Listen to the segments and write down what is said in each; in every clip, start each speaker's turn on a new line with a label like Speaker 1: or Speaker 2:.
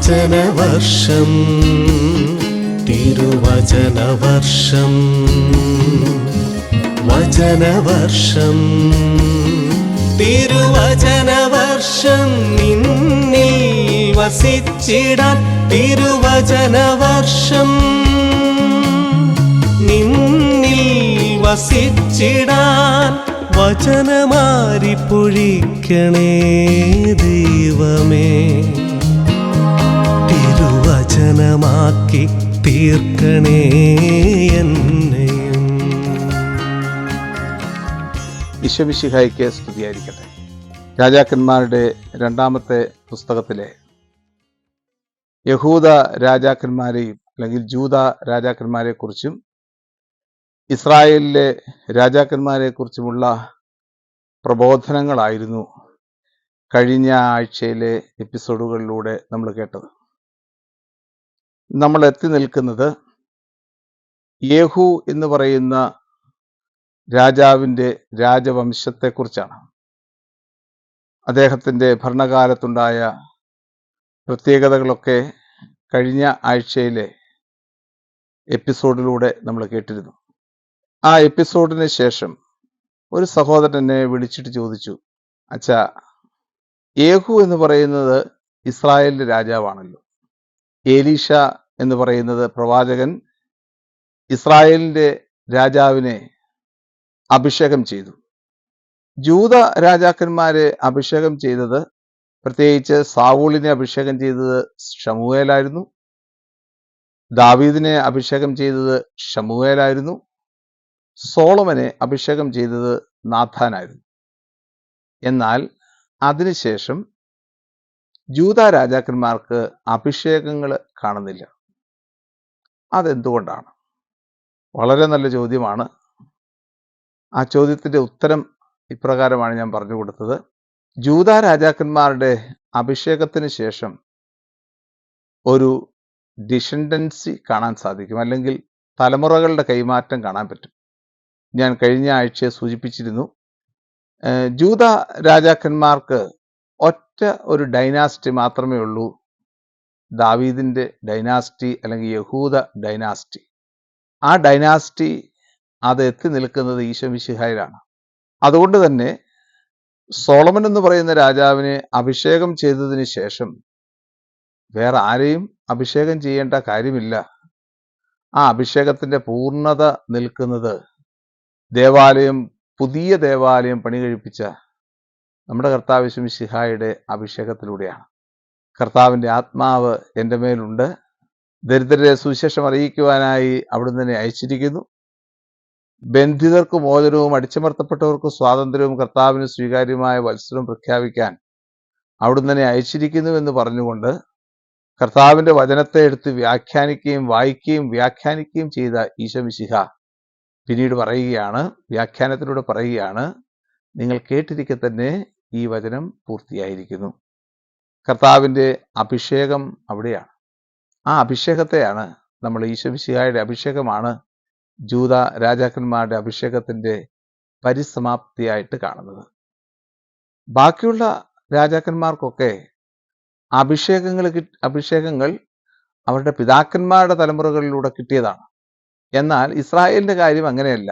Speaker 1: തിരുവചനവർഷം തിരുവചനവർഷം വചനവർഷം തിരുവചനവർഷം നിന്നിൽ വസിച്ചിടാൻ തിരുവചനവർഷം നിന്നിൽ വസിച്ചിടാൻ വചനമാരി പൊഴിക്കണേ ദൈവമേ തിരുവചനമാക്കി തീർക്കണേ എന്നെയും.
Speaker 2: ഈശോമിശിഹായ്ക്ക് സ്തുതിയായിരിക്കട്ടെ. രാജാക്കന്മാരുടെ രണ്ടാമത്തെ പുസ്തകത്തിലെ യഹൂദ രാജാക്കന്മാരെയും അല്ലെങ്കിൽ ജൂത രാജാക്കന്മാരെ കുറിച്ചും ഇസ്രായേലിലെ രാജാക്കന്മാരെ കുറിച്ചുമുള്ള പ്രബോധനങ്ങളായിരുന്നു കഴിഞ്ഞ ആഴ്ചയിലെ എപ്പിസോഡുകളിലൂടെ നമ്മൾ കേട്ടത്. നമ്മൾ എത്തി നിൽക്കുന്നത് യേഹൂ എന്ന് പറയുന്ന രാജാവിൻ്റെ രാജവംശത്തെക്കുറിച്ചാണ്. അദ്ദേഹത്തിൻ്റെ ഭരണകാലത്തുണ്ടായ പ്രത്യേകതകളൊക്കെ കഴിഞ്ഞ ആഴ്ചയിലെ എപ്പിസോഡിലൂടെ നമ്മൾ കേട്ടിരുന്നു. ആ എപ്പിസോഡിന് ശേഷം ഒരു സഹോദരൻ എന്നെ വിളിച്ചിട്ട് ചോദിച്ചു, അച്ഛാ, യേഹൂ എന്ന് പറയുന്നത് ഇസ്രായേലിൻ്റെ രാജാവാണല്ലോ, ഏലീഷ എന്ന് പറയുന്നത് പ്രവാചകൻ ഇസ്രായേലിൻ്റെ രാജാവിനെ അഭിഷേകം ചെയ്തു. ജൂത രാജാക്കന്മാരെ അഭിഷേകം ചെയ്തത്, പ്രത്യേകിച്ച് സാവൂളിനെ അഭിഷേകം ചെയ്തത് ശമൂവേലായിരുന്നു, ദാവീദിനെ അഭിഷേകം ചെയ്തത് ശമൂവേലായിരുന്നു, സോളമനെ അഭിഷേകം ചെയ്തത് നാഥാനായിരുന്നു. എന്നാൽ അതിനുശേഷം ജൂത രാജാക്കന്മാർക്ക് അഭിഷേകങ്ങൾ കാണുന്നില്ല. അതെന്തുകൊണ്ടാണ്? വളരെ നല്ല ചോദ്യമാണ്. ആ ചോദ്യത്തിൻ്റെ ഉത്തരം ഇപ്രകാരമാണ് ഞാൻ പറഞ്ഞു കൊടുത്തത്. ജൂത രാജാക്കന്മാരുടെ അഭിഷേകത്തിന് ശേഷം ഒരു ഡിസെൻഡൻസി കാണാൻ സാധിക്കും, അല്ലെങ്കിൽ തലമുറകളുടെ കൈമാറ്റം കാണാൻ പറ്റും. ഞാൻ കഴിഞ്ഞ ആഴ്ച സൂചിപ്പിച്ചിരുന്നു, ജൂത രാജാക്കന്മാർക്ക് ഒറ്റ ഒരു ഡൈനാസ്റ്റി മാത്രമേ ഉള്ളൂ, ദാവീദിൻ്റെ ഡൈനാസ്റ്റി അല്ലെങ്കിൽ യഹൂദ ഡൈനാസ്റ്റി. ആ ഡൈനാസ്റ്റി അത് എത്തി നിൽക്കുന്നത് ഈശോമിശിഹായിലാണ്. അതുകൊണ്ട് തന്നെ സോളമൻ എന്ന് പറയുന്ന രാജാവിനെ അഭിഷേകം ചെയ്തതിന് ശേഷം വേറെ ആരെയും അഭിഷേകം ചെയ്യേണ്ട കാര്യമില്ല. ആ അഭിഷേകത്തിൻ്റെ പൂർണ്ണത നിൽക്കുന്നത് പുതിയ ദേവാലയം പണി കഴിപ്പിച്ച നമ്മുടെ കർത്താവ് ഈശോമിശിഹായുടെ അഭിഷേകത്തിലൂടെയാണ്. കർത്താവിൻ്റെ ആത്മാവ് എൻ്റെ മേലുണ്ട്, ദരിദ്രരെ സുവിശേഷം അറിയിക്കുവാനായി അവിടുന്ന് തന്നെ അയച്ചിരിക്കുന്നു, ബന്ധിതർക്ക് മോചനവും അടിച്ചമർത്തപ്പെട്ടവർക്ക് സ്വാതന്ത്ര്യവും കർത്താവിന് സ്വീകാര്യമായ വത്സരവും പ്രഖ്യാപിക്കാൻ അവിടുന്ന് തന്നെ അയച്ചിരിക്കുന്നു എന്ന് പറഞ്ഞുകൊണ്ട് കർത്താവിൻ്റെ വചനത്തെ എടുത്ത് വ്യാഖ്യാനിക്കുകയും വായിക്കുകയും വ്യാഖ്യാനിക്കുകയും ചെയ്ത ഈശോമിശിഹ പിന്നീട് പറയുകയാണ്, വ്യാഖ്യാനത്തിലൂടെ പറയുകയാണ്, നിങ്ങൾ കേട്ടിരിക്കെ തന്നെ ഈ വചനം പൂർത്തിയായിരിക്കുന്നു. കർത്താവിൻ്റെ അഭിഷേകം അവിടെയാണ്. ആ അഭിഷേകത്തെയാണ് നമ്മൾ ഈശോമിശിഹായുടെ അഭിഷേകമാണ് ജൂത രാജാക്കന്മാരുടെ അഭിഷേകത്തിൻ്റെ പരിസമാപ്തിയായിട്ട് കാണുന്നത്. ബാക്കിയുള്ള രാജാക്കന്മാർക്കൊക്കെ അഭിഷേകങ്ങൾ അവരുടെ പിതാക്കന്മാരുടെ തലമുറകളിലൂടെ കിട്ടിയതാണ്. എന്നാൽ ഇസ്രായേലിൻ്റെ കാര്യം അങ്ങനെയല്ല,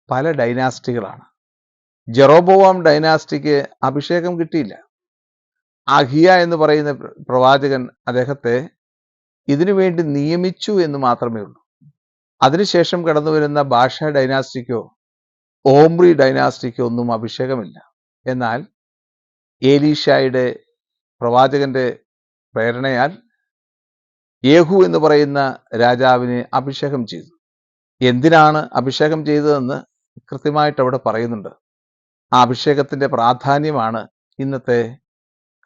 Speaker 2: പല ഡൈനാസ്റ്റികളാണ്. ജെറോബോവാം ഡൈനാസ്റ്റിക്ക് അഭിഷേകം കിട്ടിയില്ല. അഹിയ എന്ന് പറയുന്ന പ്രവാചകൻ അദ്ദേഹത്തെ ഇതിനു വേണ്ടി നിയമിച്ചു എന്ന് മാത്രമേ ഉള്ളൂ. അതിനുശേഷം കടന്നു വരുന്ന ബാഷ ഡൈനാസ്റ്റിക്കോ ഓംറി ഡൈനാസ്റ്റിക്കോ ഒന്നും അഭിഷേകമില്ല. എന്നാൽ ഏലീഷായുടെ പ്രവാചകന്റെ പ്രേരണയാൽ യേഹൂ എന്ന് പറയുന്ന രാജാവിനെ അഭിഷേകം ചെയ്തു. എന്തിനാണ് അഭിഷേകം ചെയ്തതെന്ന് കൃത്യമായിട്ട് അവിടെ പറയുന്നുണ്ട്. ആ അഭിഷേകത്തിൻ്റെ പ്രാധാന്യമാണ് ഇന്നത്തെ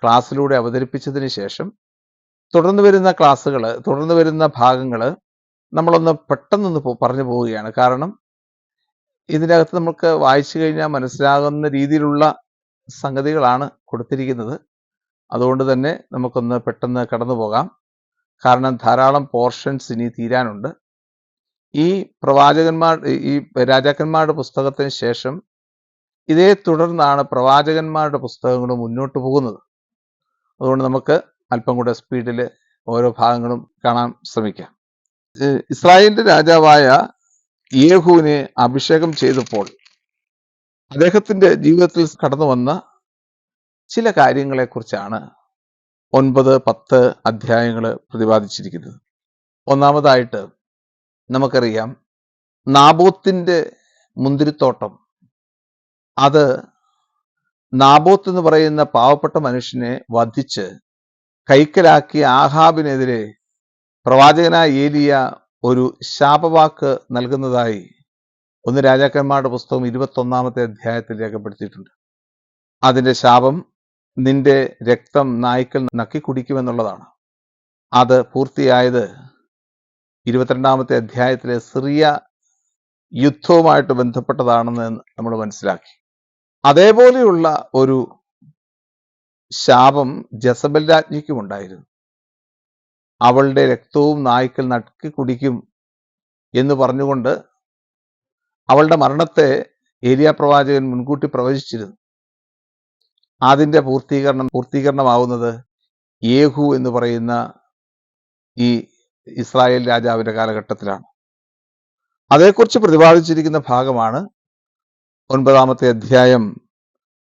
Speaker 2: ക്ലാസ്സിലൂടെ അവതരിപ്പിച്ചതിന് ശേഷം തുടർന്ന് വരുന്ന ഭാഗങ്ങൾ നമ്മളൊന്ന് പെട്ടെന്നൊന്ന് പറഞ്ഞു പോവുകയാണ്. കാരണം ഇതിനകത്ത് നമുക്ക് വായിച്ചു കഴിഞ്ഞാൽ മനസ്സിലാകുന്ന രീതിയിലുള്ള സംഗതികളാണ് കൊടുത്തിരിക്കുന്നത്. അതുകൊണ്ട് തന്നെ നമുക്കൊന്ന് പെട്ടെന്ന് കടന്നു പോകാം. കാരണം ധാരാളം പോർഷൻസ് ഇനി തീരാനുണ്ട്. ഈ രാജാക്കന്മാരുടെ പുസ്തകത്തിന് ശേഷം ഇതേ തുടർന്നാണ് പ്രവാചകന്മാരുടെ പുസ്തകങ്ങൾ മുന്നോട്ട് പോകുന്നത്. അതുകൊണ്ട് നമുക്ക് അല്പം കൂടെ സ്പീഡിൽ ഓരോ ഭാഗങ്ങളും കാണാൻ ശ്രമിക്കാം. ഇസ്രായേലിന്റെ രാജാവായ യേഹൂവിനെ അഭിഷേകം ചെയ്തപ്പോൾ അദ്ദേഹത്തിന്റെ ജീവിതത്തിൽ കടന്നു വന്ന ചില കാര്യങ്ങളെക്കുറിച്ചാണ് 9-10 അധ്യായങ്ങൾ പ്രതിപാദിച്ചിരിക്കുന്നത്. ഒന്നാമതായിട്ട് നമുക്കറിയാം, നാബോത്തിന്റെ മുന്തിരിത്തോട്ടം, അത് നാബോത്ത് എന്ന് പറയുന്ന പാവപ്പെട്ട മനുഷ്യനെ വധിച്ച് കൈക്കലാക്കി ആഹാബിനെതിരെ പ്രവാചകനായ ഏലിയ ഒരു ശാപവാക്ക് നൽകുന്നതായി 1 രാജാക്കന്മാരുടെ പുസ്തകം 21-ാമത്തെ അധ്യായത്തിൽ രേഖപ്പെടുത്തിയിട്ടുണ്ട്. അതിന്റെ ശാപം നിന്റെ രക്തം നായ്ക്കൾ നക്കി കുടിക്കുമെന്നുള്ളതാണ്. അത് പൂർത്തിയായത് 22-ാമത്തെ അധ്യായത്തിലെ സിറിയ യുദ്ധവുമായിട്ട് ബന്ധപ്പെട്ടതാണെന്ന് നമ്മൾ മനസ്സിലാക്കി. അതേപോലെയുള്ള ഒരു ശാപം ജസബൽ രാജ്ഞിക്കും ഉണ്ടായിരുന്നു. അവളുടെ രക്തവും നായ്ക്കൾ നക്കി കുടിക്കും എന്ന് പറഞ്ഞുകൊണ്ട് അവളുടെ മരണത്തെ ഏലിയ പ്രവാചകൻ മുൻകൂട്ടി പ്രവചിച്ചിരുന്നു. അതിന്റെ പൂർത്തീകരണമാവുന്നത് യേഹൂ എന്ന് പറയുന്ന ഈ ഇസ്രായേൽ രാജാവിന്റെ കാലഘട്ടത്തിലാണ്. അതേക്കുറിച്ച് പ്രതിപാദിച്ചിരിക്കുന്ന ഭാഗമാണ് 9-ാമത്തെ അധ്യായം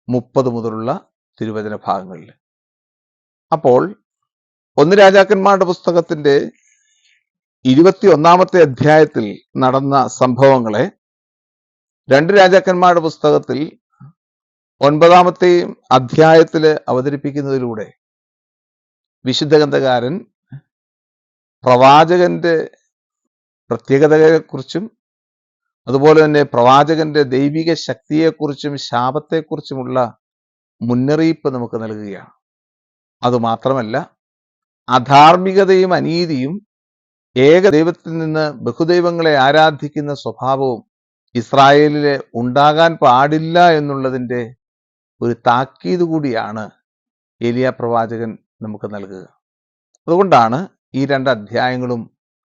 Speaker 2: 30 മുതലുള്ള തിരുവചന ഭാഗങ്ങളിൽ. അപ്പോൾ 1 രാജാക്കന്മാരുടെ പുസ്തകത്തിന്റെ 21-ാമത്തെ അധ്യായത്തിൽ നടന്ന സംഭവങ്ങളെ 2 രാജാക്കന്മാരുടെ പുസ്തകത്തിൽ 9-ാമത്തെ അധ്യായത്തിൽ അവതരിപ്പിക്കുന്നതിലൂടെ വിശുദ്ധ ഗ്രന്ഥകാരൻ പ്രവാചകന്റെ പ്രത്യേകതയെക്കുറിച്ചും അതുപോലെ തന്നെ പ്രവാചകന്റെ ദൈവിക ശക്തിയെക്കുറിച്ചും ശാപത്തെക്കുറിച്ചുമുള്ള മുന്നറിയിപ്പ് നമുക്ക് നൽകുകയാണ്. അതുമാത്രമല്ല, അധാർമികതയും അനീതിയും ഏക ദൈവത്തിൽ നിന്ന് ബഹുദൈവങ്ങളെ ആരാധിക്കുന്ന സ്വഭാവവും ഇസ്രായേലിലെ ഉണ്ടാകാൻ പാടില്ല എന്നുള്ളതിൻ്റെ ഒരു താക്കീത് കൂടിയാണ് ഏലിയ പ്രവാചകൻ നമുക്ക് നൽകുക. അതുകൊണ്ടാണ് ഈ 2 അധ്യായങ്ങളും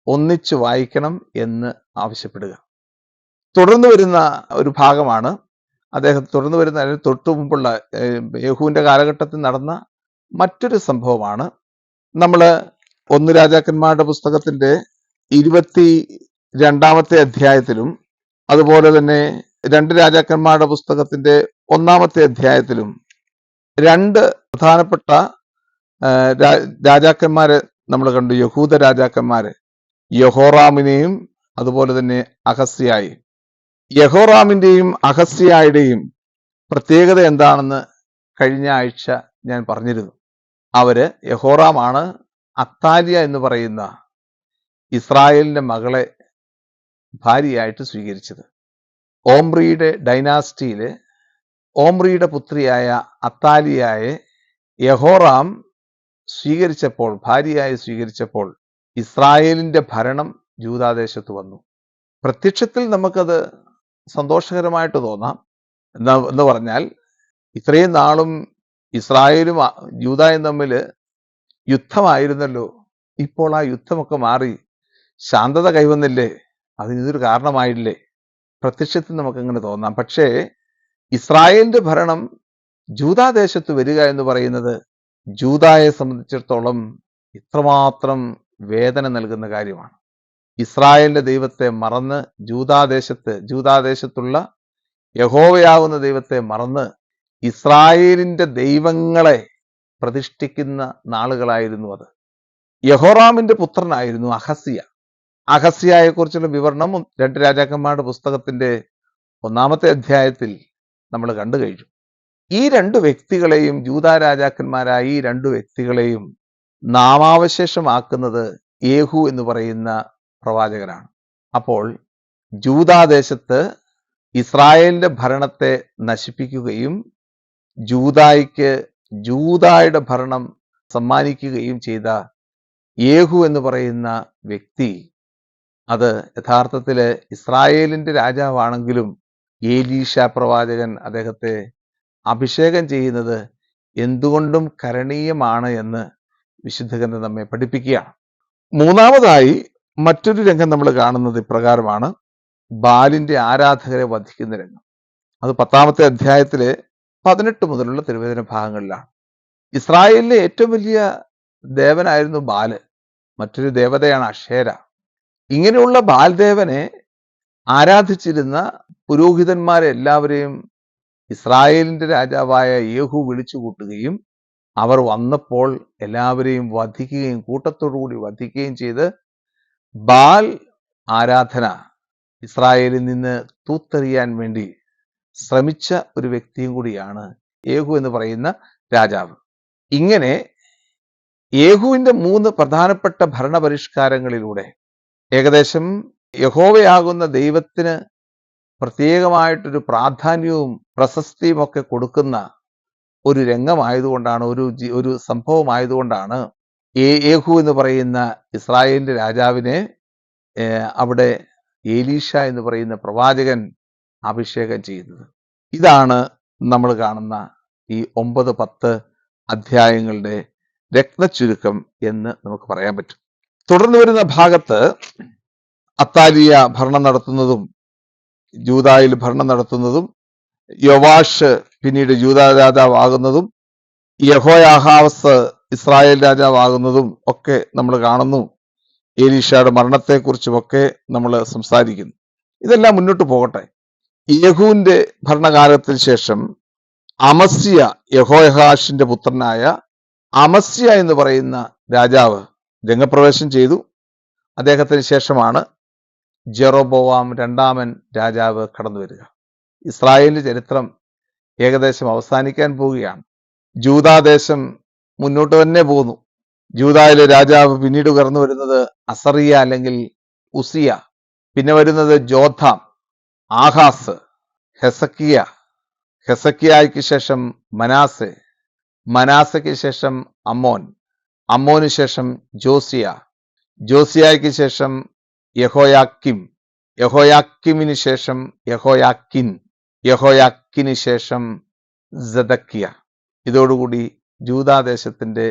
Speaker 2: ഒന്നിച്ച് വായിക്കണം എന്ന് ആവശ്യപ്പെടുക. തുടർന്ന് വരുന്ന ഒരു ഭാഗമാണ് തുടർന്ന് വരുന്ന തൊട്ടു മുമ്പുള്ള യേഹൂവിന്റെ കാലഘട്ടത്തിൽ നടന്ന മറ്റൊരു സംഭവമാണ്. നമ്മൾ 1 രാജാക്കന്മാരുടെ പുസ്തകത്തിന്റെ 22-ാമത്തെ അധ്യായത്തിലും അതുപോലെ തന്നെ 2 രാജാക്കന്മാരുടെ പുസ്തകത്തിന്റെ 1-ാമത്തെ അധ്യായത്തിലും 2 പ്രധാനപ്പെട്ട രാജാക്കന്മാരെ നമ്മൾ കണ്ടു. യഹൂദ രാജാക്കന്മാര്, യഹോറാമിനെയും അതുപോലെ തന്നെ അഹസ്യായെയും. യഹോറാമിന്റെയും അഹസ്യായുടെയും പ്രത്യേകത എന്താണെന്ന് കഴിഞ്ഞ ആഴ്ച ഞാൻ പറഞ്ഞിരുന്നു. യഹോറാമാണ് അത്താലിയ എന്ന് പറയുന്ന ഇസ്രായേലിന്റെ മകളെ ഭാര്യയായിട്ട് സ്വീകരിച്ചത്. ഓംറിയുടെ ഡൈനാസ്റ്റിയിലെ ഓംറിയുടെ പുത്രിയായ അത്താലിയായെ യഹോറാം ഭാര്യയായി സ്വീകരിച്ചപ്പോൾ ഇസ്രായേലിന്റെ ഭരണം യൂദാദേശത്ത് വന്നു. പ്രത്യക്ഷത്തിൽ നമുക്കത് സന്തോഷകരമായിട്ട് തോന്നാം. എന്ന് പറഞ്ഞാൽ, ഇത്രയും നാളും ഇസ്രായേലും യൂദായും തമ്മിൽ യുദ്ധമായിരുന്നല്ലോ, ഇപ്പോൾ ആ യുദ്ധമൊക്കെ മാറി ശാന്തത കൈവന്നില്ലേ? അതിനൊരു കാരണമായില്ലേ? പ്രത്യക്ഷത്തിൽ നമുക്കങ്ങനെ തോന്നാം. പക്ഷേ ഇസ്രായേലിന്റെ ഭരണം യൂദാദേശത്ത് വരിക എന്ന് പറയുന്നത് യൂദായെ സംബന്ധിച്ചിടത്തോളം ഇത്രമാത്രം വേദന നൽകുന്ന കാര്യമാണ്. ഇസ്രായേലിന്റെ ദൈവത്തെ മറന്ന് യൂദാദേശത്തുള്ള യഹോവയാകുന്ന ദൈവത്തെ മറന്ന് ഇസ്രായേലിന്റെ ദൈവങ്ങളെ പ്രതിഷ്ഠിക്കുന്ന നാളുകളായിരുന്നു അത്. യഹോറാമിന്റെ പുത്രനായിരുന്നു അഹസ്യായെ കുറിച്ചുള്ള വിവരണം 2 രാജാക്കന്മാരുടെ പുസ്തകത്തിന്റെ 1-ാമത്തെ അധ്യായത്തിൽ നമ്മൾ കണ്ടു കഴിഞ്ഞു. ഈ 2 വ്യക്തികളെയും, യൂദാ രാജാക്കന്മാരായ ഈ 2 വ്യക്തികളെയും നാമാവശേഷമാക്കുന്നത് യേഹൂ എന്ന് പറയുന്ന പ്രവാചകനാണ്. അപ്പോൾ യൂദാദേശത്ത് ഇസ്രായേലിന്റെ ഭരണത്തെ നശിപ്പിക്കുകയും യൂദായുടെ ഭരണം സമ്മാനിക്കുകയും ചെയ്ത യേഹൂ എന്ന് പറയുന്ന വ്യക്തി, അത് യഥാർത്ഥത്തില് ഇസ്രായേലിന്റെ രാജാവാണെങ്കിലും ഏലീഷ പ്രവാചകൻ അദ്ദേഹത്തെ അഭിഷേകം ചെയ്യുന്നത് എന്തുകൊണ്ടും കരണീയമാണ് എന്ന് വിശുദ്ധ ഗ്രന്ഥം നമ്മെ പഠിപ്പിക്കുകയാണ്. 3-ാമതായി മറ്റൊരു രംഗം നമ്മൾ കാണുന്നത് ഇപ്രകാരമാണ്: ബാലിന്റെ ആരാധകരെ വധിക്കുന്ന രംഗം. അത് 10-ാമത്തെ അധ്യായത്തിലെ 18 മുതലുള്ള തിരുവചന ഭാഗങ്ങളിലാണ്. ഇസ്രായേലിലെ ഏറ്റവും വലിയ ദേവനായിരുന്നു ബാല്, മറ്റൊരു ദേവതയാണ് അക്ഷേര. ഇങ്ങനെയുള്ള ബാൽദേവനെ ആരാധിച്ചിരുന്ന പുരോഹിതന്മാരെ എല്ലാവരെയും ഇസ്രായേലിന്റെ രാജാവായ യേഹൂ വിളിച്ചു കൂട്ടുകയും അവർ വന്നപ്പോൾ എല്ലാവരെയും വധിക്കുകയും കൂട്ടത്തോടുകൂടി വധിക്കുകയും ചെയ്ത് ബാൽ ആരാധന ഇസ്രായേലിൽ നിന്ന് തൂത്തെറിയാൻ വേണ്ടി ശ്രമിച്ച ഒരു വ്യക്തിയും കൂടിയാണ് യേഹൂ എന്ന് പറയുന്ന രാജാവ്. ഇങ്ങനെ യേഹൂവിന്റെ 3 പ്രധാനപ്പെട്ട ഭരണപരിഷ്കാരങ്ങളിലൂടെ ഏകദേശം യഹോവയാകുന്ന ദൈവത്തിന് പ്രത്യേകമായിട്ടൊരു പ്രാധാന്യവും പ്രശസ്തിയും ഒക്കെ കൊടുക്കുന്ന ഒരു രംഗമായതുകൊണ്ടാണ്, ഒരു സംഭവമായതുകൊണ്ടാണ് യേഹൂ എന്ന് പറയുന്ന ഇസ്രായേലിന്റെ രാജാവിനെ അവിടെ എലീഷ എന്ന് പറയുന്ന പ്രവാചകൻ അഭിഷേകം ചെയ്യുന്നത്. ഇതാണ് നമ്മൾ കാണുന്ന ഈ 9-10 അധ്യായങ്ങളുടെ രത്നച്ചുരുക്കം എന്ന് നമുക്ക് പറയാൻ പറ്റും. തുടർന്ന് വരുന്ന ഭാഗത്ത് അത്താലിയ ഭരണം നടത്തുന്നതും ജൂദായിൽ ഭരണം നടത്തുന്നതും യോവാഷ് പിന്നീട് ജൂദാ രാജാവാകുന്നതും യഹോയാഹാസ് ഇസ്രായേൽ രാജാവാകുന്നതും ഒക്കെ നമ്മൾ കാണുന്നു. എലീഷയുടെ മരണത്തെക്കുറിച്ചുമൊക്കെ നമ്മൾ സംസാരിക്കുന്നു. ഇതെല്ലാം മുന്നോട്ട് പോകട്ടെ. യേഹൂവിന്റെ ഭരണകാലത്തിന് ശേഷം അമസ്യ, യഹോയാഹാഷിന്റെ പുത്രനായ അമസ്യ എന്ന് പറയുന്ന രാജാവ് രംഗപ്രവേശം ചെയ്തു. അദ്ദേഹത്തിന് ശേഷമാണ് ജെറോബോവാം 2-ാമൻ രാജാവ് കടന്നു വരിക. ഇസ്രായേലിന്റെ ചരിത്രം ഏകദേശം അവസാനിക്കാൻ പോവുകയാണ്. ജൂദാദേശം മുന്നോട്ട് തന്നെ പോകുന്നു. ജൂദായിലെ രാജാവ് പിന്നീട് കടന്നു വരുന്നത് അസറിയ അല്ലെങ്കിൽ ഉസിയ, പിന്നെ വരുന്നത് ജോഥാം, ആഹാസ്, ഹെസക്കിയ, ഹെസക്കിയായ്ക്ക് ശേഷം മനാസെ, മനാസയ്ക്ക് ശേഷം അമ്മോൻ, അമ്മോന് ശേഷം ജോസിയ, ജോസിയായ്ക്ക് ശേഷം യഹോയാക്കിം, യഹോയാക്കിമിന് ശേഷം യഹോയാക്കിൻ, യഹോയാക്കിന് ശേഷം സെദക്കിയ. ഇതോടുകൂടി ജൂദാദേശത്തിന്റെ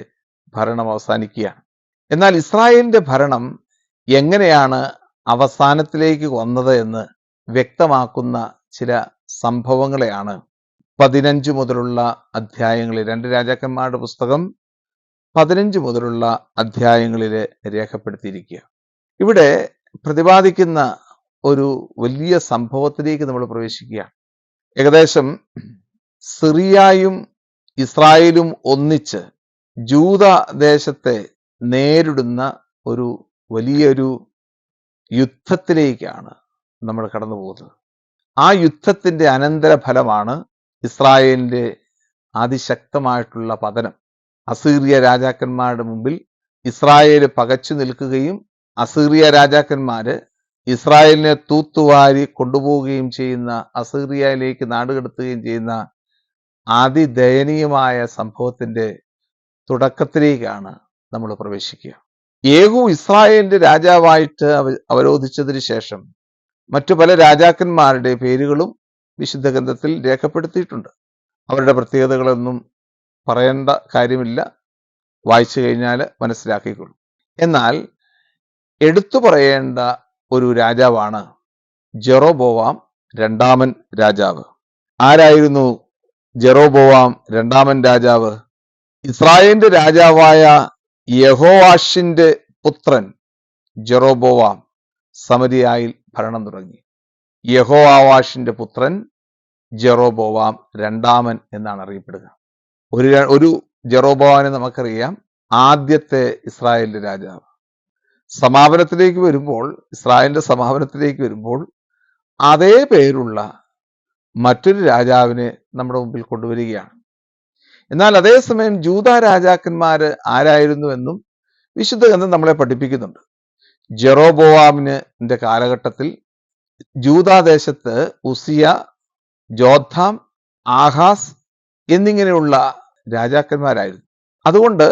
Speaker 2: ഭരണം അവസാനിക്കുകയാണ്. എന്നാൽ ഇസ്രായേലിന്റെ ഭരണം എങ്ങനെയാണ് അവസാനത്തിലേക്ക് വന്നത് എന്ന് വ്യക്തമാക്കുന്ന ചില സംഭവങ്ങളെയാണ് 15 മുതലുള്ള അധ്യായങ്ങളിൽ, 2 രാജാക്കന്മാരുടെ പുസ്തകം 15 മുതലുള്ള അധ്യായങ്ങളിൽ രേഖപ്പെടുത്തിയിരിക്കുക. ഇവിടെ പ്രതിപാദിക്കുന്ന ഒരു വലിയ സംഭവത്തിലേക്ക് നമ്മൾ പ്രവേശിക്കുകയാണ്. ഏകദേശം സിറിയയും ഇസ്രായേലും ഒന്നിച്ച് ജൂദ ദേശത്തെ നേരിടുന്ന ഒരു വലിയൊരു യുദ്ധത്തിലേക്കാണ് നമ്മൾ കടന്നു പോകുന്നത്. ആ യുദ്ധത്തിന്റെ അനന്തരഫലമാണ് ഇസ്രായേലിന്റെ അതിശക്തമായിട്ടുള്ള പതനം. അസീറിയ രാജാക്കന്മാരുടെ മുമ്പിൽ ഇസ്രായേല് പകച്ചു നിൽക്കുകയും അസീറിയ രാജാക്കന്മാര് ഇസ്രായേലിനെ തൂത്തുവാരി കൊണ്ടുപോവുകയും ചെയ്യുന്ന, അസീറിയയിലേക്ക് നാടുകടത്തുകയും ചെയ്യുന്ന അതിദയനീയമായ സംഭവത്തിന്റെ തുടക്കത്തിലേക്കാണ് നമ്മൾ പ്രവേശിക്കുക. യേഹൂ ഇസ്രായേലിന്റെ രാജാവായിട്ട് അവരോധിച്ചതിന് ശേഷം മറ്റു പല രാജാക്കന്മാരുടെ പേരുകളും വിശുദ്ധ ഗ്രന്ഥത്തിൽ രേഖപ്പെടുത്തിയിട്ടുണ്ട്. അവരുടെ പ്രത്യേകതകളൊന്നും പറയേണ്ട കാര്യമില്ല, വായിച്ചു കഴിഞ്ഞാൽ മനസ്സിലാക്കിക്കൊള്ളും. എന്നാൽ എടുത്തു പറയേണ്ട ഒരു രാജാവാണ് ജെറോബോവാം 2-ാമൻ രാജാവ്. ആരായിരുന്നു ജെറോബോവാം 2-ാമൻ രാജാവ്? ഇസ്രായേലിന്റെ രാജാവായ യഹോവാഷിന്റെ പുത്രൻ ജെറോബോവാം സമരിയായിൽ ഭരണം തുടങ്ങി. യഹോവാഷിന്റെ പുത്രൻ ജെറോബോവാം 2-ാമൻ എന്നാണ് അറിയപ്പെടുക. ഒരു ജെറോബോവാമിനെ നമുക്കറിയാം, ആദ്യത്തെ ഇസ്രായേലിന്റെ രാജാവ്. സമാപനത്തിലേക്ക് വരുമ്പോൾ, ഇസ്രായേലിന്റെ സമാപനത്തിലേക്ക് വരുമ്പോൾ അതേ പേരുള്ള മറ്റൊരു രാജാവിനെ നമ്മുടെ മുമ്പിൽ കൊണ്ടുവരികയാണ്. എന്നാൽ അതേസമയം ജൂദ രാജാക്കന്മാര് ആരായിരുന്നുവെന്നും വിശുദ്ധ ഗ്രന്ഥം നമ്മളെ പഠിപ്പിക്കുന്നുണ്ട്. ജെറോബോവാമിന്റെ കാലഘട്ടത്തിൽ ജൂദാദേശത്ത് ഉസിയ, ജോഥാം, ആഹാസ് എന്നിങ്ങനെയുള്ള രാജാക്കന്മാരായിരുന്നു. അതുകൊണ്ട്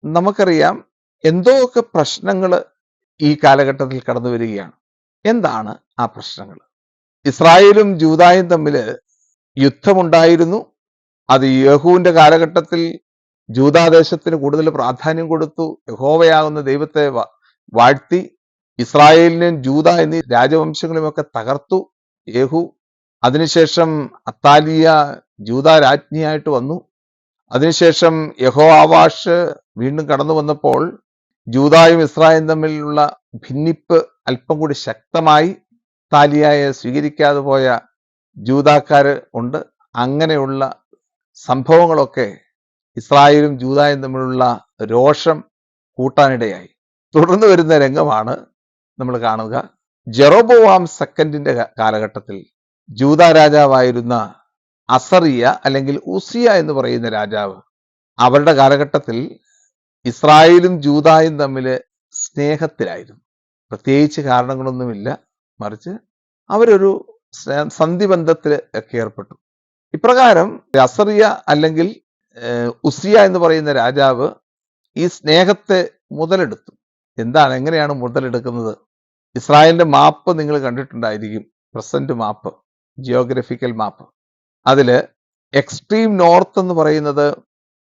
Speaker 2: നമുക്കറിയാം എന്തൊക്കെ പ്രശ്നങ്ങൾ ഈ കാലഘട്ടത്തിൽ കടന്നു വരികയാണ്. എന്താണ് ആ പ്രശ്നങ്ങൾ? ഇസ്രായേലും ജൂദായും തമ്മിൽ യുദ്ധമുണ്ടായിരുന്നു. അത് യേഹൂവിന്റെ കാലഘട്ടത്തിൽ ജൂദാദേശത്തിന് കൂടുതൽ പ്രാധാന്യം കൊടുത്തു, യഹോവയാകുന്ന ദൈവത്തെ വാഴ്ത്തി. ഇസ്രായേലിനെയും ജൂദ എന്നീ രാജവംശങ്ങളുമൊക്കെ തകർത്തു യേഹൂ. അതിനുശേഷം അത്താലിയ ജൂദ രാജ്ഞിയായിട്ട് വന്നു. അതിനുശേഷം യഹോവാഷ് വീണ്ടും കടന്നു വന്നപ്പോൾ ജൂദായും ഇസ്രായേലും തമ്മിലുള്ള ഭിന്നിപ്പ് അല്പം കൂടി ശക്തമായി. താലിയായെ സ്വീകരിക്കാതെ പോയ ജൂദാക്കാര് ഉണ്ട്. അങ്ങനെയുള്ള സംഭവങ്ങളൊക്കെ ഇസ്രായേലും ജൂദായും തമ്മിലുള്ള രോഷം കൂട്ടാനിടയായി. തുടർന്ന് വരുന്ന രംഗമാണ് നമ്മൾ കാണുക. ജെറോബോവാം സെക്കൻഡിന്റെ കാലഘട്ടത്തിൽ ജൂദാ രാജാവായിരുന്ന അസറിയ അല്ലെങ്കിൽ ഉസിയ എന്ന് പറയുന്ന രാജാവ്, അവരുടെ കാലഘട്ടത്തിൽ ഇസ്രായേലും ജൂദായും തമ്മിൽ സ്നേഹത്തിലായിരുന്നു. പ്രത്യേകിച്ച് കാരണങ്ങളൊന്നുമില്ല, മറിച്ച് അവരൊരു സന്ധിബന്ധത്തിൽ ഒക്കെ ഏർപ്പെട്ടു. ഇപ്രകാരം അസറിയ അല്ലെങ്കിൽ ഉസിയ എന്ന് പറയുന്ന രാജാവ് ഈ സ്നേഹത്തെ മുതലെടുത്തു. എങ്ങനെയാണ് മുതലെടുക്കുന്നത്? ഇസ്രായേലിന്റെ മാപ്പ് നിങ്ങൾ കണ്ടിട്ടുണ്ടായിരിക്കും, പ്രസന്റ് മാപ്പ്, ജിയോഗ്രഫിക്കൽ മാപ്പ്. അതില് എക്സ്ട്രീം നോർത്ത് എന്ന് പറയുന്നത്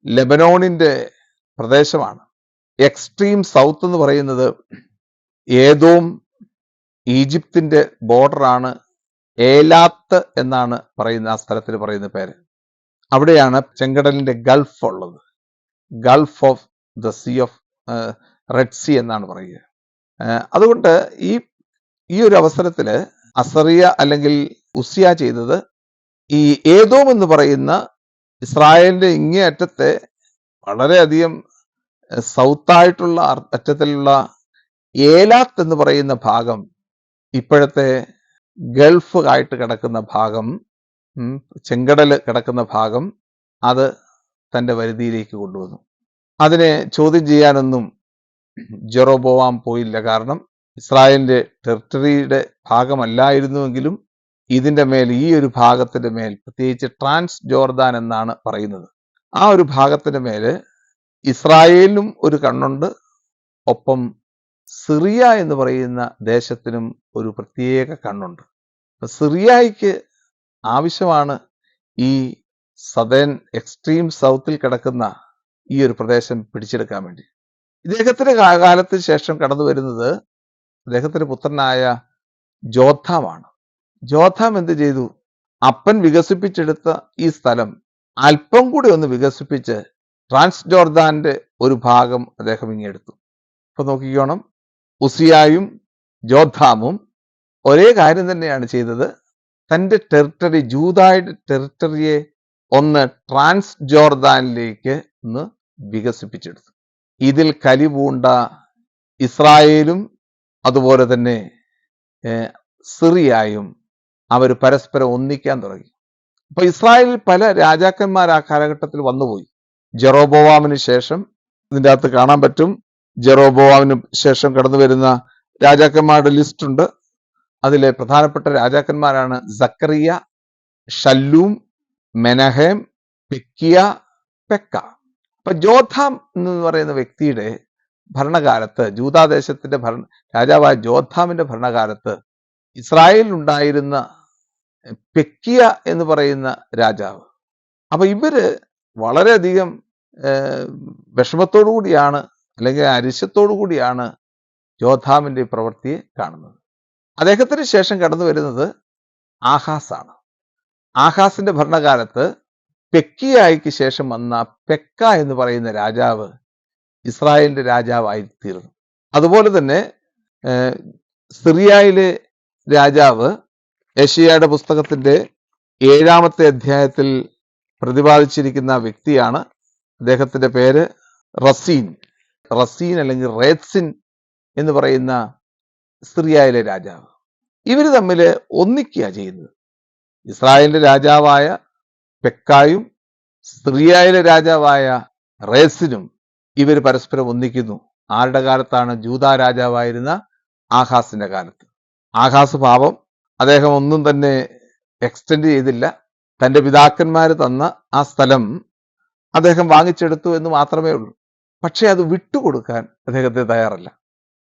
Speaker 2: ലെബനോണിന്റെ പ്രദേശമാണ്. എക്സ്ട്രീം സൗത്ത് എന്ന് പറയുന്നത് ഏദോം, ഈജിപ്തിന്റെ ബോർഡറാണ്. ഏലാത്ത് എന്നാണ് പറയുന്ന ആ സ്ഥലത്തിന് പറയുന്ന പേര്. അവിടെയാണ് ചെങ്കടലിന്റെ ഗൾഫ് ഉള്ളത്. Gulf of the sea of red sea എന്നാണ് പറയുക. അതുകൊണ്ട് ഈ ഒരു അവസരത്തില് അസറിയ അല്ലെങ്കിൽ ഉസിയ ചെയ്തത് ഈ ഏദോം എന്ന് പറയുന്ന ഇസ്രായേലിന്റെ ഇങ്ങേ അറ്റത്തെ വളരെയധികം സൗത്തായിട്ടുള്ള അറ്റത്തിലുള്ള ഏലാത്ത് എന്ന് പറയുന്ന ഭാഗം, ഇപ്പോഴത്തെ ഗൾഫ് ആയിട്ട് കിടക്കുന്ന ഭാഗം, ചെങ്കടൽ കിടക്കുന്ന ഭാഗം, അത് തന്റെ വരുതിയിലേക്ക് കൊണ്ടുവന്നു. അതിനെ ചോദ്യം ചെയ്യാനൊന്നും ജെറോബോവാം പോയില്ല. കാരണം ഇസ്രായേലിന്റെ ടെറിട്ടറിയുടെ ഭാഗമല്ലായിരുന്നുവെങ്കിലും ഇതിന്റെ മേൽ, ഈ ഒരു ഭാഗത്തിന്റെ മേൽ, പ്രത്യേകിച്ച് ട്രാൻസ് ജോർദാൻ എന്നാണ് പറയുന്നത്, ആ ഒരു ഭാഗത്തിന്റെ മേല് ഇസ്രായേലിനും ഒരു കണ്ണുണ്ട്. ഒപ്പം സിറിയ എന്ന് പറയുന്ന ദേശത്തിനും ഒരു പ്രത്യേക കണ്ണുണ്ട്. സിറിയയ്ക്ക് ആവശ്യമാണ് ഈ സദേൺ എക്സ്ട്രീം സൗത്തിൽ കിടക്കുന്ന ഈ ഒരു പ്രദേശം പിടിച്ചെടുക്കാൻ വേണ്ടി. ഇദ്ദേഹത്തിന്റെ കാലത്തിന് ശേഷം കടന്നു വരുന്നത് അദ്ദേഹത്തിന്റെ പുത്രനായ ജോഥാമാണ്. ജോഥാം എന്ത് ചെയ്തു? അപ്പൻ വികസിപ്പിച്ചെടുത്ത ഈ സ്ഥലം അല്പം കൂടി ഒന്ന് വികസിപ്പിച്ച് ട്രാൻസ് ജോർദാന്റെ ഒരു ഭാഗം അദ്ദേഹം ഇങ്ങെടുത്തു. അപ്പൊ നോക്കിക്കോണം, ഉസിയായും ജോഥാമും ഒരേ കാര്യം തന്നെയാണ് ചെയ്തത്. തന്റെ ടെറിട്ടറി, ജൂദായുടെ ടെറിട്ടറിയെ ഒന്ന് ട്രാൻസ് ജോർദാനിലേക്ക് ഒന്ന് വികസിപ്പിച്ചെടുത്തു. ഇതിൽ കലിപൂണ്ട ഇസ്രായേലും അതുപോലെ തന്നെ സിറിയയും അവർ പരസ്പരം ഒന്നിക്കാൻ തുടങ്ങി. അപ്പൊ ഇസ്രായേലിൽ പല രാജാക്കന്മാർ ആ കാലഘട്ടത്തിൽ വന്നുപോയി. ജെറോബോവാമിന് ശേഷം ഇതിൻ്റെ അകത്ത് കാണാൻ പറ്റും. ജെറോബോവാമിന് ശേഷം കടന്നു വരുന്ന രാജാക്കന്മാരുടെ ലിസ്റ്റ് ഉണ്ട്. അതിലെ പ്രധാനപ്പെട്ട രാജാക്കന്മാരാണ് സക്കറിയ, ഷല്ലൂം, മെനഹേം, പെക്കിയ, പെക്ക. അപ്പൊ ജോഥാം എന്ന് പറയുന്ന വ്യക്തിയുടെ ഭരണകാലത്ത്, ജൂദാദേശത്തിന്റെ രാജാവായ ജോഥാമിന്റെ ഭരണകാലത്ത് ഇസ്രായേലിൽ ഉണ്ടായിരുന്ന പെക്കിയ എന്ന് പറയുന്ന രാജാവ്, അപ്പൊ ഇവര് വളരെയധികം വിഷമത്തോടു കൂടിയാണ്, അല്ലെങ്കിൽ അരിശത്തോടു കൂടിയാണ് ജോഥാമിന്റെ പ്രവൃത്തിയെ കാണുന്നത്. അദ്ദേഹത്തിന് ശേഷം കടന്നു വരുന്നത് ആഹാസാണ്. ആഹാസിന്റെ ഭരണകാലത്ത് പെക്കിയായിക്ക് ശേഷം വന്ന പെക്ക എന്ന് പറയുന്ന രാജാവ് ഇസ്രായേലിന്റെ രാജാവായി തീർന്നു. അതുപോലെ തന്നെ സിറിയയിലെ രാജാവ് യെശയ്യായുടെ പുസ്തകത്തിന്റെ 7-ാമത്തെ അധ്യായത്തിൽ പ്രതിപാദിച്ചിരിക്കുന്ന വ്യക്തിയാണ്. അദ്ദേഹത്തിന്റെ പേര് റസീൻ അല്ലെങ്കിൽ റേത്സിൻ എന്ന് പറയുന്ന സിറിയയിലെ രാജാവ്. ഇവര് തമ്മിൽ ഒന്നിക്കുക ചെയ്യുന്നത്. ഇസ്രായേലിന്റെ രാജാവായ പെക്കായും സിറിയയിലെ രാജാവായ റേസിനും ഇവർ പരസ്പരം ഒന്നിക്കുന്നു. ആരുടെ കാലത്താണ്? ജൂദാ രാജാവായിരുന്ന ആഹാസിന്റെ കാലത്ത്. ആഹാസ് പാപം, അദ്ദേഹം ഒന്നും തന്നെ എക്സ്റ്റെൻഡ് ചെയ്തില്ല. തന്റെ പിതാക്കന്മാർ തന്ന ആ സ്ഥലം അദ്ദേഹം വാങ്ങിച്ചെടുത്തു എന്ന് മാത്രമേ ഉള്ളൂ. പക്ഷെ അത് വിട്ടുകൊടുക്കാൻ അദ്ദേഹത്തെ തയ്യാറല്ല.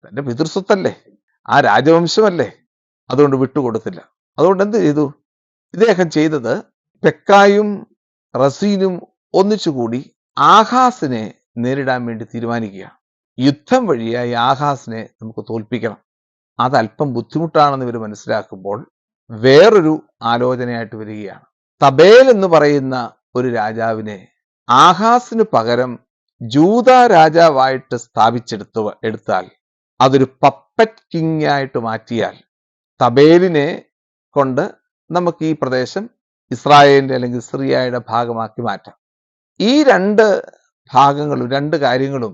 Speaker 2: തന്റെ പിതൃസ്വത്തല്ലേ, ആ രാജവംശമല്ലേ, അതുകൊണ്ട് വിട്ടുകൊടുത്തില്ല. അതുകൊണ്ട് എന്ത് ചെയ്തു? ഇദ്ദേഹം ചെയ്തത്, പെക്കായും റസീനും ഒന്നിച്ചുകൂടി ആഹാസിനെ നേരിടാൻ വേണ്ടി തീരുമാനിക്കുക. യുദ്ധം വഴിയായി ആഹാസിനെ നമുക്ക് തോൽപ്പിക്കണം. അത് അല്പം ബുദ്ധിമുട്ടാണെന്ന് ഇവർ മനസ്സിലാക്കുമ്പോൾ വേറൊരു ആലോചനയായിട്ട് വരികയാണ്. തബേൽ എന്ന് പറയുന്ന ഒരു രാജാവിനെ ആഹാസിന് പകരം ജൂത രാജാവായിട്ട് എടുത്താൽ, അതൊരു പപ്പറ്റ് കിങ് ആയിട്ട് മാറ്റിയാൽ, തബേലിനെ കൊണ്ട് നമുക്ക് ഈ പ്രദേശം ഇസ്രായേലിന്റെ അല്ലെങ്കിൽ സിറിയയുടെ ഭാഗമാക്കി മാറ്റാം. ഈ രണ്ട് കാര്യങ്ങളും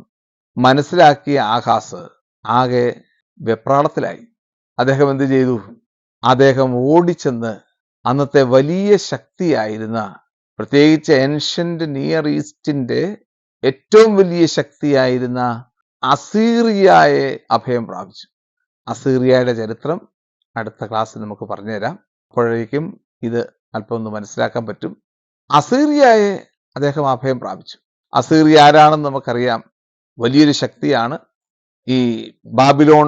Speaker 2: മനസ്സിലാക്കിയ ആഹാസ് ആകെ വെപ്രാളത്തിലായി. അദ്ദേഹം എന്ത് ചെയ്തു? അദ്ദേഹം ഓടിച്ചെന്ന് അന്നത്തെ വലിയ ശക്തിയായിരുന്ന, പ്രത്യേകിച്ച് ഏൻഷ്യന്റ് നിയർ ഈസ്റ്റിന്റെ ഏറ്റവും വലിയ ശക്തിയായിരുന്ന അസീറിയയെ അഭയം പ്രാപിച്ചു. അസീറിയയുടെ ചരിത്രം അടുത്ത ക്ലാസ്സിൽ നമുക്ക് പറഞ്ഞുതരാം. അപ്പോഴേക്കും ഇത് അല്പം ഒന്ന് മനസ്സിലാക്കാൻ പറ്റും. അസീറിയയെ അദ്ദേഹം അഭയം പ്രാപിച്ചു. അസീറിയ ആരാണെന്ന് നമുക്കറിയാം. വലിയൊരു ശക്തിയാണ്. ഈ ബാബിലോൺ,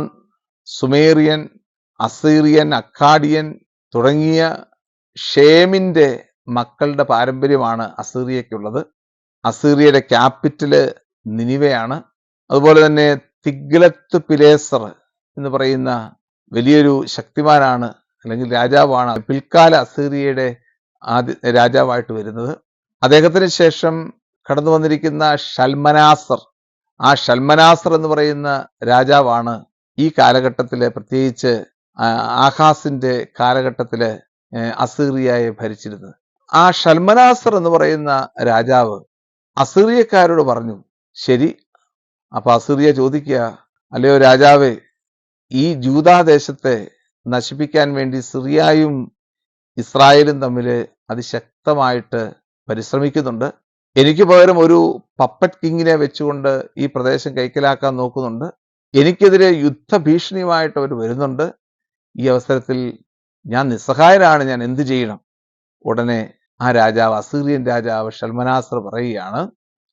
Speaker 2: സുമേറിയൻ, അസീറിയൻ, അക്കാഡിയൻ തുടങ്ങിയ ഷേമിന്റെ മക്കളുടെ പാരമ്പര്യമാണ് അസീറിയയ്ക്കുള്ളത്. അസീറിയയുടെ ക്യാപിറ്റല് നിനിവയാണ്. അതുപോലെ തന്നെ തിഗ്ലത്ത് പിലേസർ എന്ന് പറയുന്ന വലിയൊരു ശക്തിമാനാണ്, അല്ലെങ്കിൽ രാജാവാണ് പിൽക്കാല അസീറിയയുടെ രാജാവായിട്ട് വരുന്നത്. അദ്ദേഹത്തിന് ശേഷം കടന്നു വന്നിരിക്കുന്ന ഷൽമനാസർ, ആ ഷൽമനാസർ എന്ന് പറയുന്ന രാജാവാണ് ഈ കാലഘട്ടത്തില്, പ്രത്യേകിച്ച് ആഹാസിന്റെ കാലഘട്ടത്തില് അസീറിയയെ ഭരിച്ചിരുന്നത്. ആ ഷൽമനാസർ എന്ന് പറയുന്ന രാജാവ് അസീറിയക്കാരോട് പറഞ്ഞു, ശരി. അപ്പൊ അസീറിയ ചോദിക്കുക, അല്ലയോ രാജാവേ, ഈ ജൂദാദേശത്തെ നശിപ്പിക്കാൻ വേണ്ടി സിറിയയും ഇസ്രായേലും തമ്മിൽ അതിശക്തമായിട്ട് പരിശ്രമിക്കുന്നുണ്ട്. എനിക്ക് പകരം ഒരു പപ്പറ്റ് കിങ്ങിനെ വെച്ചുകൊണ്ട് ഈ പ്രദേശം കൈക്കലാക്കാൻ നോക്കുന്നുണ്ട്. എനിക്കെതിരെ യുദ്ധഭീഷണിയുമായിട്ട് അവർ വരുന്നുണ്ട്. ഈ അവസരത്തിൽ ഞാൻ നിസ്സഹായനാണ്, ഞാൻ എന്ത് ചെയ്യണം? ഉടനെ ആ രാജാവ്, അസീറിയൻ രാജാവ് ഷൽമനാസർ പറയുകയാണ്,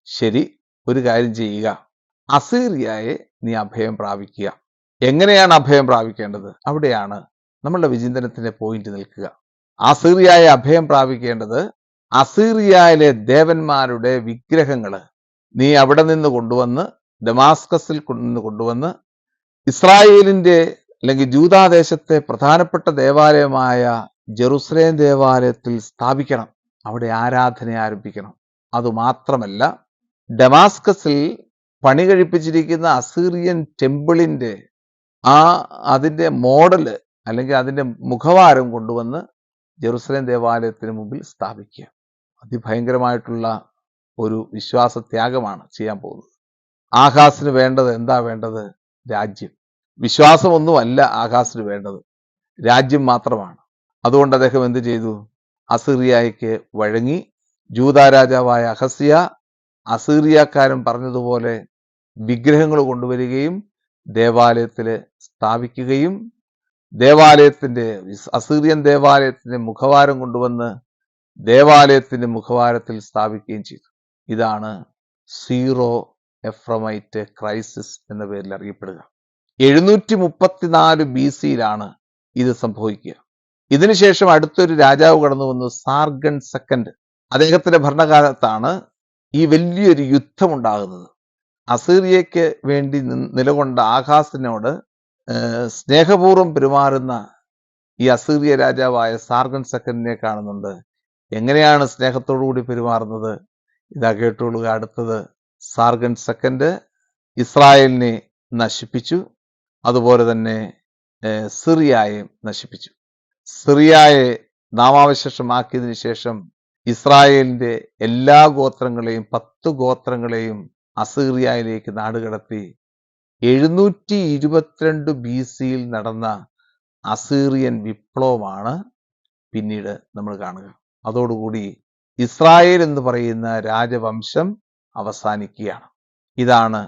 Speaker 2: ശരി, ഒരു കാര്യം ചെയ്യുക, അസീറിയയെ നീ അഭയം പ്രാപിക്കുക. എങ്ങനെയാണ് അഭയം പ്രാപിക്കേണ്ടത്? അവിടെയാണ് നമ്മളുടെ വിചിന്തനത്തിന്റെ പോയിന്റ് നിൽക്കുക. അസീറിയയെ അഭയം പ്രാപിക്കേണ്ടത്, അസീറിയയിലെ ദേവന്മാരുടെ വിഗ്രഹങ്ങള് നീ അവിടെ നിന്ന് കൊണ്ടുവന്ന്, ഡമാസ്കസിൽ കൊണ്ടുവന്ന് ഇസ്രായേലിന്റെ അല്ലെങ്കിൽ ജൂദാദേശത്തെ പ്രധാനപ്പെട്ട ദേവാലയമായ ജെറുസലേം ദേവാലയത്തിൽ സ്ഥാപിക്കണം. അവിടെ ആരാധന ആരംഭിക്കണം. അതുമാത്രമല്ല, ഡമാസ്കസിൽ പണി കഴിപ്പിച്ചിരിക്കുന്ന അസീറിയൻ ടെമ്പിളിന്റെ അതിന്റെ മോഡല് അല്ലെങ്കിൽ അതിന്റെ മുഖവാരം കൊണ്ടുവന്ന് ജെറുസലേം ദേവാലയത്തിന് മുമ്പിൽ സ്ഥാപിക്കുക. അതിഭയങ്കരമായിട്ടുള്ള ഒരു വിശ്വാസത്യാഗമാണ് ചെയ്യാൻ പോകുന്നത്. ആഹാസിന് വേണ്ടത് എന്താ വേണ്ടത്? രാജ്യം. വിശ്വാസമൊന്നുമല്ല ആഹാസിന് വേണ്ടത്, രാജ്യം മാത്രമാണ്. അതുകൊണ്ട് അദ്ദേഹം എന്ത് ചെയ്തു? അസീറിയയ്ക്ക് വഴങ്ങി. ജൂദാ രാജാവായ അഹസ്യ അസീറിയക്കാരൻ പറഞ്ഞതുപോലെ വിഗ്രഹങ്ങൾ കൊണ്ടുവരികയും ദേവാലയത്തില് സ്ഥാപിക്കുകയും അസീറിയൻ ദേവാലയത്തിന്റെ മുഖവാരം കൊണ്ടുവന്ന് ദേവാലയത്തിന്റെ മുഖവാരത്തിൽ സ്ഥാപിക്കുകയും ചെയ്തു. ഇതാണ് സീറോ എഫ്രമൈറ്റ് ക്രൈസിസ് എന്ന പേരിൽ അറിയപ്പെടുക. 734 BC-യിലാണ് ഇത് സംഭവിക്കുക. ഇതിനുശേഷം അടുത്തൊരു രാജാവ് കടന്നു വന്നു, സാർഗൺ സെക്കൻഡ്. അദ്ദേഹത്തിന്റെ ഭരണകാലത്താണ് ഈ വലിയൊരു യുദ്ധമുണ്ടാകുന്നത്. അസീറിയയ്ക്ക് വേണ്ടി നിലകൊണ്ട ആഹാസിനോട് സ്നേഹപൂർവ്വം പെരുമാറുന്ന ഈ അസീറിയ രാജാവായ സാർഗൺ സെക്കൻഡിനെ കാണുന്നുണ്ട്. എങ്ങനെയാണ് സ്നേഹത്തോടുകൂടി പെരുമാറുന്നത്? ഇതാ കേട്ടുകൊള്ളുക. അടുത്തത്, സാർഗൺ സെക്കൻഡ് ഇസ്രായേലിനെ നശിപ്പിച്ചു. അതുപോലെ തന്നെ സിറിയയെ നശിപ്പിച്ചു. സിറിയയെ നാമാവശേഷമാക്കിയതിനു ശേഷം ഇസ്രായേലിന്റെ എല്ലാ ഗോത്രങ്ങളെയും 10 ഗോത്രങ്ങളെയും അസീറിയയിലേക്ക് നാടുകടത്തി. 722 BC-യിൽ നടന്ന അസീറിയൻ വിപ്ലവമാണ് പിന്നീട് നമ്മൾ കാണുക. അതോടുകൂടി ഇസ്രായേൽ എന്ന് പറയുന്ന രാജവംശം അവസാനിക്കുകയാണ്. ഇതാണ്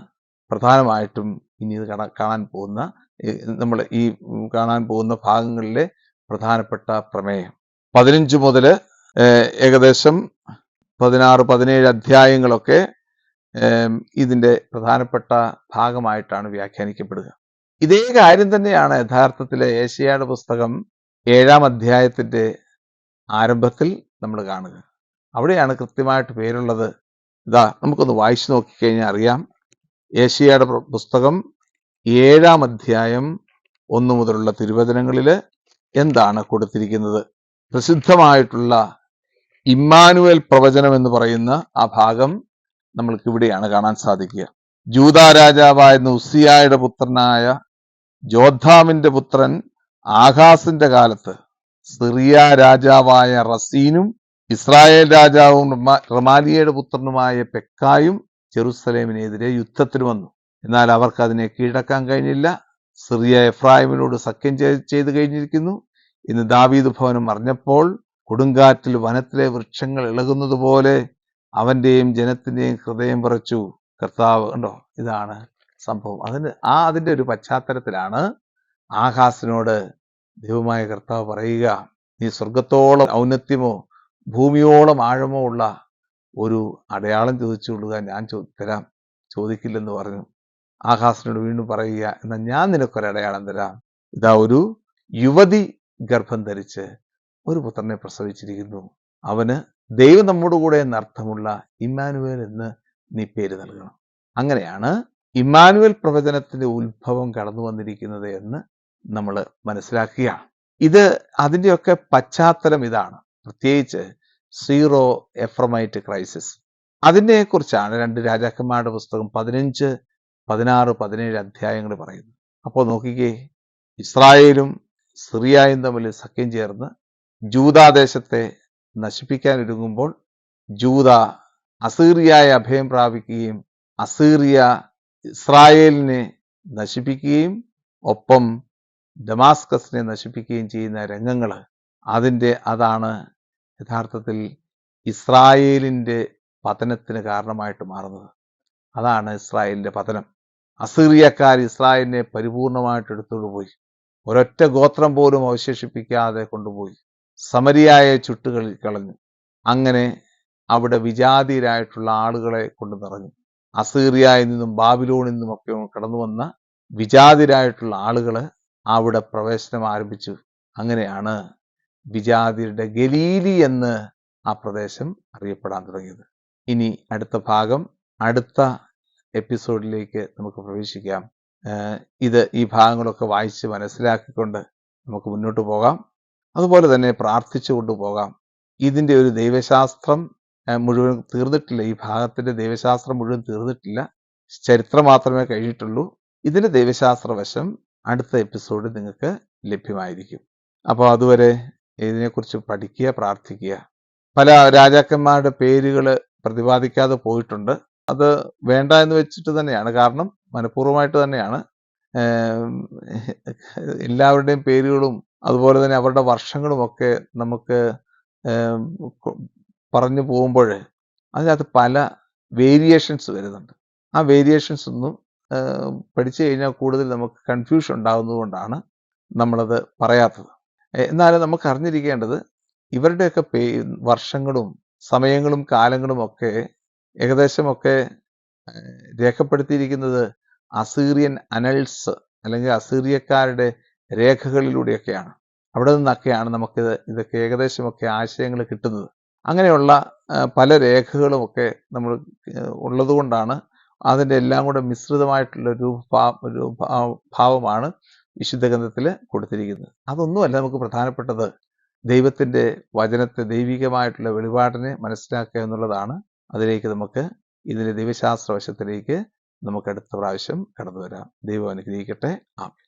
Speaker 2: പ്രധാനമായിട്ടും ഇനി കാണാൻ പോകുന്ന ഭാഗങ്ങളിലെ പ്രധാനപ്പെട്ട പ്രമേയം. 15 മുതൽ ഏകദേശം 16-17 അധ്യായങ്ങളൊക്കെ ഇതിന്റെ പ്രധാനപ്പെട്ട ഭാഗമായിട്ടാണ് വ്യാഖ്യാനിക്കപ്പെടുക. ഇതേ കാര്യം തന്നെയാണ് യഥാർത്ഥത്തിലെ യേശയ്യായുടെ പുസ്തകം 7-ാം അധ്യായത്തിന്റെ ആരംഭത്തിൽ നമ്മൾ കാണുക. അവിടെയാണ് കൃത്യമായിട്ട് പേരുള്ളത്. ഇതാ നമുക്കൊന്ന് വായിച്ചു നോക്കിക്കഴിഞ്ഞാൽ അറിയാം. യേശയ്യായുടെ പുസ്തകം 7-ാം അധ്യായം 1 മുതലുള്ള തിരുവചനങ്ങളിൽ എന്താണ് കൊടുത്തിരിക്കുന്നത്? പ്രസിദ്ധമായിട്ടുള്ള ഇമ്മാനുവേൽ പ്രവചനം എന്ന് പറയുന്ന ആ ഭാഗം നമ്മൾക്ക് ഇവിടെയാണ് കാണാൻ സാധിക്കുക. ജൂദാ രാജാവായിരുന്ന ഉസ്സിയായുടെ പുത്രനായ ജോദ്ധാമിന്റെ പുത്രൻ ആഹാസിന്റെ കാലത്ത് സിറിയ രാജാവായ റസീനും ഇസ്രായേൽ രാജാവും റമാലിയയുടെ പുത്രനുമായ പെക്കായും ജെറുസലേമിനെതിരെ യുദ്ധത്തിന് വന്നു. എന്നാൽ അവർക്ക് അതിനെ കീഴടക്കാൻ കഴിഞ്ഞില്ല. സിറിയ എഫ്രായിമിനോട് സഖ്യം ചെയ്തു കഴിഞ്ഞിരിക്കുന്നു ഇന്ന് ദാവീദ് ഭവനം അറിഞ്ഞപ്പോൾ കൊടുങ്കാറ്റിൽ വനത്തിലെ വൃക്ഷങ്ങൾ ഇളകുന്നത് പോലെ അവന്റെയും ജനത്തിന്റെയും ഹൃദയം വിറച്ചു. കർത്താവ് കണ്ടോ, ഇതാണ് സംഭവം. അതിന്റെ ഒരു പശ്ചാത്തലത്തിലാണ് ആഹാസിനോട് ദൈവമായ കർത്താവ് പറയുക, നീ സ്വർഗത്തോളം ഔന്നത്യമോ ഭൂമിയോളം ആഴമോ ഉള്ള ഒരു അടയാളം ചോദിച്ചു കൊള്ളുക, ഞാൻ തരാം, ചോദിക്കില്ലെന്ന് പറഞ്ഞു. ആഹാസിനോട് വീണ്ടും പറയുക, എന്നാൽ ഞാൻ നിനക്കൊരു അടയാളം തരാം. ഇതാ ഒരു യുവതി ഗർഭം ധരിച്ച് ഒരു പുത്രനെ പ്രസവിച്ചിരിക്കുന്നു, അവന് ദൈവം നമ്മോട് കൂടെ എന്നർത്ഥമുള്ള ഇമ്മാനുവേൽ എന്ന് നീ പേര് നൽകണം. അങ്ങനെയാണ് ഇമ്മാനുവേൽ പ്രവചനത്തിന്റെ ഉത്ഭവം കടന്നു വന്നിരിക്കുന്നത് എന്ന് നമ്മൾ മനസ്സിലാക്കുകയാണ്. അതിൻ്റെയൊക്കെ പശ്ചാത്തലം ഇതാണ്, പ്രത്യേകിച്ച് സീറോ എഫ്രമൈറ്റ് ക്രൈസിസ്. അതിനെ കുറിച്ചാണ് 2 രാജാക്കന്മാരുടെ പുസ്തകം 15, 16, 17 അധ്യായങ്ങൾ പറയുന്നത്. അപ്പോൾ നോക്കിക്കേ, ഇസ്രായേലും സിറിയയും തമ്മിൽ സഖ്യം ചേർന്ന് ജൂദാദേശത്തെ നശിപ്പിക്കാൻ ഒരുങ്ങുമ്പോൾ ജൂദ അസീറിയയെ അഭയം പ്രാപിക്കുകയും അസീറിയ ഇസ്രായേലിനെ നശിപ്പിക്കുകയും ഒപ്പം ഡമാസ്കസിനെ നശിപ്പിക്കുകയും ചെയ്യുന്ന രംഗങ്ങൾ അതാണ് യഥാർത്ഥത്തിൽ ഇസ്രായേലിന്റെ പതനത്തിന് കാരണമായിട്ട് മാറുന്നത്. അതാണ് ഇസ്രായേലിന്റെ പതനം. അസീറിയക്കാർ ഇസ്രായേലിനെ പരിപൂർണമായിട്ട് എടുത്തുകൊണ്ട് പോയി, ഒരൊറ്റ ഗോത്രം പോലും അവശേഷിപ്പിക്കാതെ കൊണ്ടുപോയി, സമരിയായെ കളഞ്ഞു. അങ്ങനെ അവിടെ വിജാതിയരായിട്ടുള്ള ആളുകളെ കൊണ്ട് നിറഞ്ഞു. അസീറിയയിൽ നിന്നും ബാബിലോണിൽ നിന്നും ഒക്കെ കടന്നു വന്ന വിജാതിരായിട്ടുള്ള ആളുകൾ അവിടെ പ്രവേശനം ആരംഭിച്ചു. അങ്ങനെയാണ് വിജാതിയുടെ ഗലീലി എന്ന് ആ പ്രദേശം അറിയപ്പെടാൻ തുടങ്ങിയത്. ഇനി അടുത്ത ഭാഗം അടുത്ത എപ്പിസോഡിലേക്ക് നമുക്ക് പ്രവേശിക്കാം. ഈ ഭാഗങ്ങളൊക്കെ വായിച്ച് മനസ്സിലാക്കിക്കൊണ്ട് നമുക്ക് മുന്നോട്ട് പോകാം. അതുപോലെ തന്നെ പ്രാർത്ഥിച്ചു കൊണ്ടുപോകാം. ഇതിൻ്റെ ഒരു ദൈവശാസ്ത്രം മുഴുവൻ തീർന്നിട്ടില്ല. ഈ ഭാഗത്തിന്റെ ദൈവശാസ്ത്രം മുഴുവൻ തീർന്നിട്ടില്ല, ചരിത്രം മാത്രമേ കഴിഞ്ഞിട്ടുള്ളൂ. ഇതിന്റെ ദൈവശാസ്ത്ര വശം അടുത്ത എപ്പിസോഡിൽ നിങ്ങൾക്ക് ലഭ്യമായിരിക്കും. അപ്പോൾ അതുവരെ ഇതിനെക്കുറിച്ച് പഠിക്കുക, പ്രാർത്ഥിക്കുക. പല രാജാക്കന്മാരുടെ പേരുകൾ പ്രതിപാദിക്കാതെ പോയിട്ടുണ്ട്. അത് വേണ്ട എന്ന് വെച്ചിട്ട് തന്നെയാണ്, കാരണം മനഃപൂർവ്വമായിട്ട് തന്നെയാണ്. എല്ലാവരുടെയും പേരുകളും അതുപോലെ തന്നെ അവരുടെ വർഷങ്ങളുമൊക്കെ നമുക്ക് പറഞ്ഞു പോകുമ്പോൾ അതിനകത്ത് പല വേരിയേഷൻസ് വരുന്നുണ്ട്. ആ വേരിയേഷൻസ് ഒന്നും പഠിച്ചു കഴിഞ്ഞാൽ കൂടുതൽ നമുക്ക് കൺഫ്യൂഷൻ ഉണ്ടാകുന്നതുകൊണ്ടാണ് നമ്മളത് പറയാത്തത്. എന്നാലും നമുക്ക് അറിഞ്ഞിരിക്കേണ്ടത് ഇവരുടെയൊക്കെ വർഷങ്ങളും സമയങ്ങളും കാലങ്ങളും ഒക്കെ ഏകദേശമൊക്കെ രേഖപ്പെടുത്തിയിരിക്കുന്നത് അസീറിയൻ അനൽസ് അല്ലെങ്കിൽ അസീറിയക്കാരുടെ രേഖകളിലൂടെയൊക്കെയാണ്. അവിടെ നിന്നൊക്കെയാണ് ഇതൊക്കെ ഏകദേശമൊക്കെ ആശയങ്ങൾ കിട്ടുന്നത്. അങ്ങനെയുള്ള പല രേഖകളുമൊക്കെ നമ്മൾ ഉള്ളതുകൊണ്ടാണ് അതിൻ്റെ എല്ലാം കൂടെ മിശ്രിതമായിട്ടുള്ള ഒരു ഭാവമാണ് വിശുദ്ധ ഗ്രന്ഥത്തിൽ കൊടുത്തിരിക്കുന്നത്. അതൊന്നുമല്ല നമുക്ക് പ്രധാനപ്പെട്ടത്, ദൈവത്തിൻ്റെ വചനത്തെ, ദൈവികമായിട്ടുള്ള വെളിപാടിനെ മനസ്സിലാക്കുക എന്നുള്ളതാണ്. അതിലേക്ക് ഇതിൻ്റെ ദൈവശാസ്ത്ര വശത്തിലേക്ക് നമുക്ക് അടുത്ത പ്രാവശ്യം കടന്നു വരാം. ദൈവം അനുഗ്രഹിക്കട്ടെ. ആമേൻ.